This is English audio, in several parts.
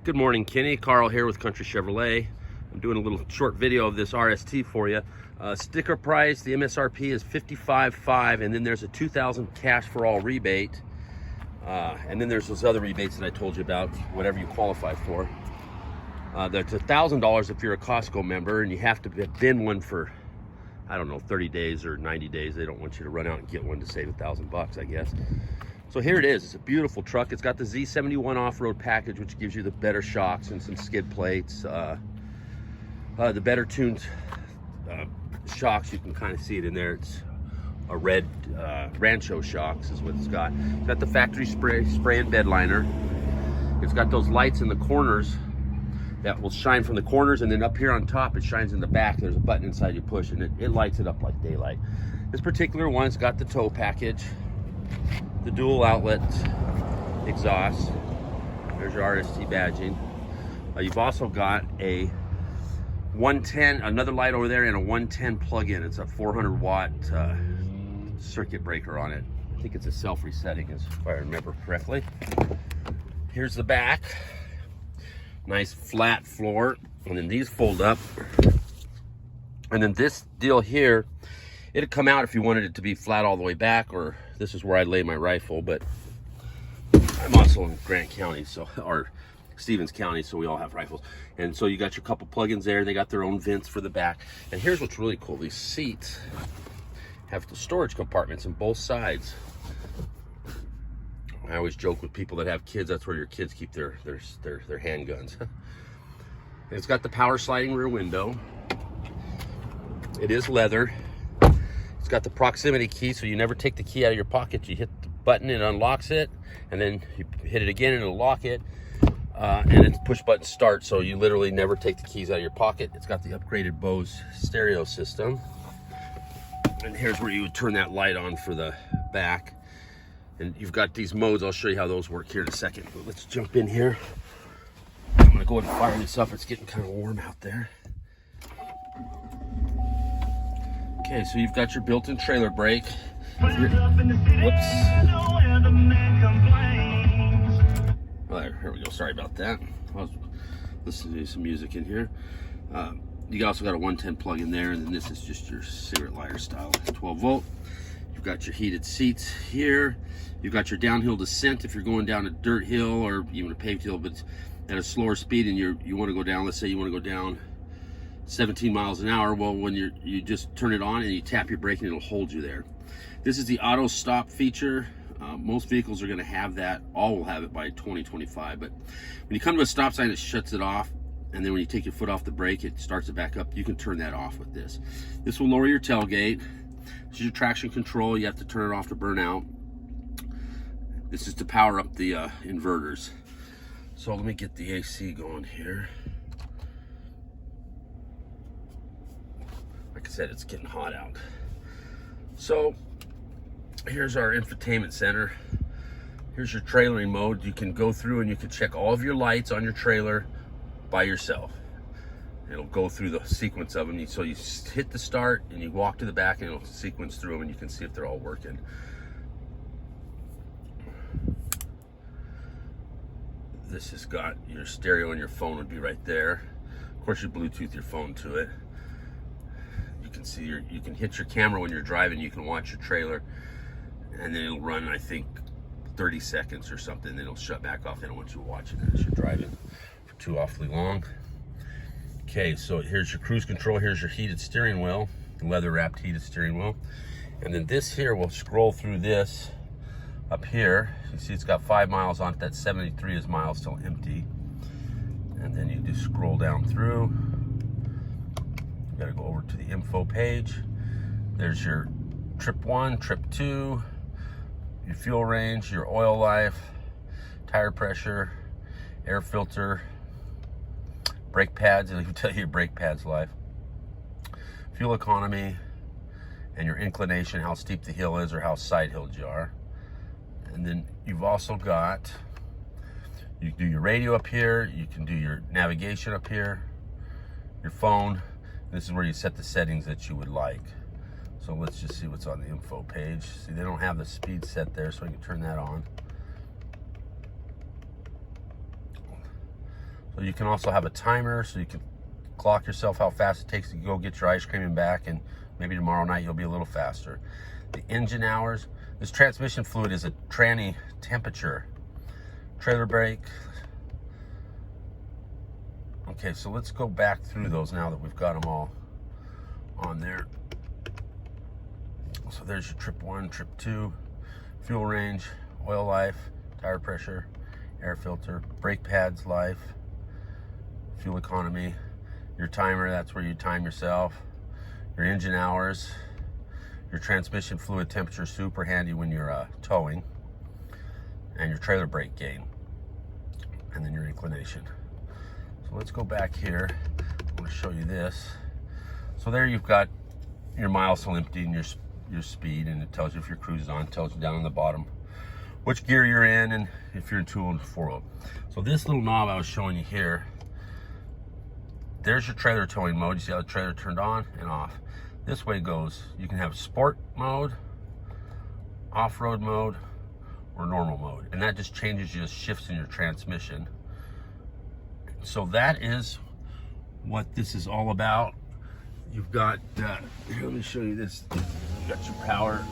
Good morning, Kenny. Carl here with Country Chevrolet. I'm doing a little short video of this RST for you. Sticker price, the MSRP is $55,500, and then there's a $2,000 cash for all rebate. And then there's those other rebates that I told you about, whatever you qualify for. That's $1,000 if you're a Costco member, and you have to have been one for, I don't know, 30 days or 90 days. They don't want you to run out and get one to save $1,000, I guess. So here it is. It's a beautiful truck. It's got the Z71 off-road package, which gives you the better shocks and some skid plates. The better tuned shocks, you can kind of see it in there. It's a red Rancho shocks is what it's got. It's got the factory spray and bed liner. It's got those lights in the corners that will shine from the corners, and then up here on top it shines in the back. There's a button inside you push, and it lights it up like daylight. This particular one's got the tow package, the dual outlet exhaust. There's your RST badging. You've also got a 110, another light over there, and a 110 plug-in. It's a 400 watt circuit breaker on it. I think it's a self-resetting, if I remember correctly. Here's the back. Nice flat floor, and then these fold up. And then this deal here, it'd come out if you wanted it to be flat all the way back, or this is where I lay my rifle, but I'm also in Grant County, or Stevens County, so we all have rifles. And so you got your couple plugins there. They got their own vents for the back. And here's what's really cool. These seats have the storage compartments on both sides. I always joke with people that have kids, that's where your kids keep their handguns. It's got the power sliding rear window. It is leather. It's got the proximity key, so you never take the key out of your pocket. You hit the button, it unlocks it, and then you hit it again and it'll lock it. And it's push button start, so you literally never take the keys out of your pocket. It's got the upgraded Bose stereo system. And here's where you would turn that light on for the back. And you've got these modes. I'll show you how those work here in a second. But let's jump in here. I'm gonna go ahead and fire this up. It's getting kind of warm out there. Okay, so you've got your built-in trailer brake. Whoops. Well, here we go. Sorry about that. I was listening to some music in here. You also got a 110 plug in there, and then this is just your cigarette lighter style 12 volt. You've got your heated seats here. You've got your downhill descent if you're going down a dirt hill or even a paved hill, but at a slower speed, and you want to go down, let's say you want to go down 17 miles an hour. Well, when you just turn it on and you tap your brake and it'll hold you there. This is the auto stop feature. Most vehicles are going to have that. All will have it by 2025. But when you come to a stop sign, it shuts it off. And then when you take your foot off the brake, it starts it back up. You can turn that off with this. This will lower your tailgate. This is your traction control. You have to turn it off to burn out. This is to power up the inverters. So let me get the AC going here. Like I said, it's getting hot out. So here's our infotainment center. Here's your trailering mode. You can go through and you can check all of your lights on your trailer by yourself. It'll go through the sequence of them. So you hit the start and you walk to the back and it'll sequence through them, and you can see if they're all working. This has got your stereo, and your phone would be right there. Of course, you Bluetooth your phone to it. You can see you can hit your camera when you're driving. You can watch your trailer, and then it'll run, I think, 30 seconds or something. Then it'll shut back off. They don't want you watching it as you're driving for too awfully long. Okay, so here's your cruise control. Here's your heated steering wheel, leather wrapped heated steering wheel. And then this here will scroll through this up here. You see it's got 5 miles on it. That 73 is miles still empty. And then you just scroll down through. You gotta go over to the info page. There's your trip 1, trip 2, your fuel range, your oil life, tire pressure, air filter, brake pads, and it'll tell you your brake pads life, fuel economy, and your inclination, how steep the hill is or how side hilled you are. And then you've also got, you can do your radio up here, you can do your navigation up here, your phone. This is where you set the settings that you would like. So let's just see what's on the info page. See, they don't have the speed set there, so I can turn that on. So you can also have a timer, so you can clock yourself how fast it takes to go get your ice cream and back, and maybe tomorrow night you'll be a little faster. The engine hours. This transmission fluid is a tranny temperature. Trailer brake. Okay, so let's go back through those now that we've got them all on there. So there's your trip 1, trip 2, fuel range, oil life, tire pressure, air filter, brake pads life, fuel economy, your timer, that's where you time yourself, your engine hours, your transmission fluid temperature, super handy when you're towing, and your trailer brake gain, and then your inclination. So let's go back here. I want to show you this. So there you've got your miles still empty and your speed, and it tells you if your cruise is on, it tells you down on the bottom which gear you're in and if you're in 2 and 4. So this little knob I was showing you here, there's your trailer towing mode. You see how the trailer turned on and off. This way goes, you can have sport mode, off-road mode, or normal mode. And that just changes, just shifts in your transmission. So that is what this is all about. You've got, here, let me show you this. You've got your power.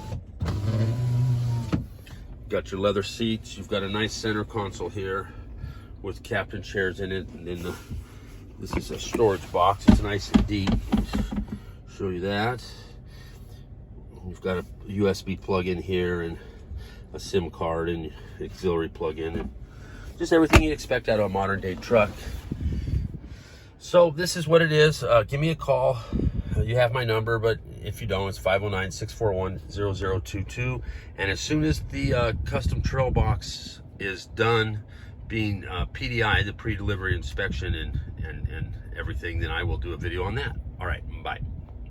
You've got your leather seats. You've got a nice center console here with captain chairs in it. And then this is a storage box. It's nice and deep. Show you that. You've got a USB plug-in here and a SIM card and auxiliary plug-in, and just everything you'd expect out of a modern day truck. So this is what it is. Give me a call. You have my number, but if you don't, it's 509-641-0022. And as soon as the custom trail box is done being PDI, the pre-delivery inspection and everything, then I will do a video on that. All right, bye.